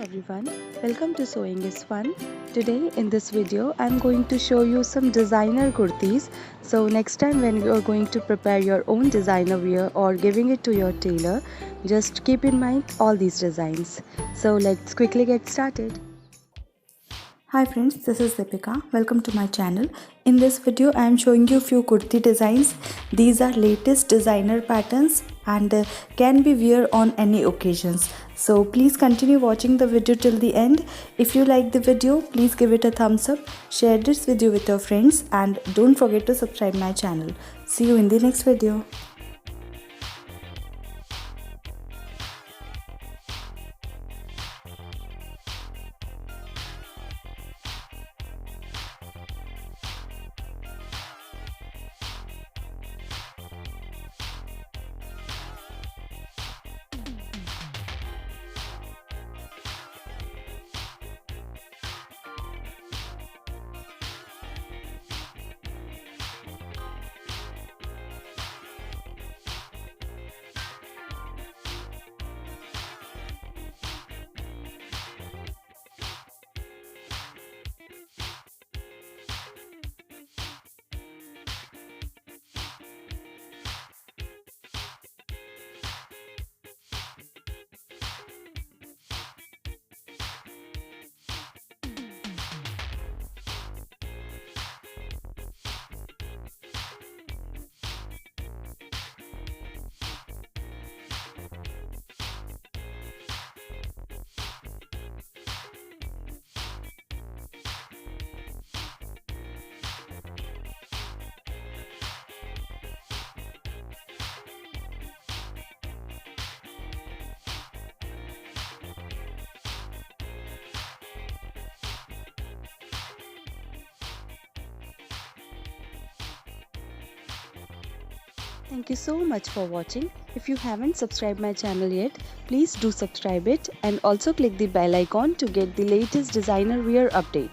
everyone, welcome to Sewing is Fun. Today in this video I'm going to show you some designer kurtis. So next time when you are going to prepare your own designer wear or giving it to your tailor, just keep in mind all these designs. So let's quickly get started. Hi friends, this is Deepika. Welcome to my channel. In this video I am showing you few kurti designs. These are latest designer patterns and can be wear on any occasions. So please continue watching the video till the end. If you like the video, please give it a thumbs up, share this video with your friends and don't forget to subscribe my channel. See you in the next video. Thank you so much for watching. If you haven't subscribed my channel yet, please do subscribe it and also click the bell icon to get the latest designer wear update.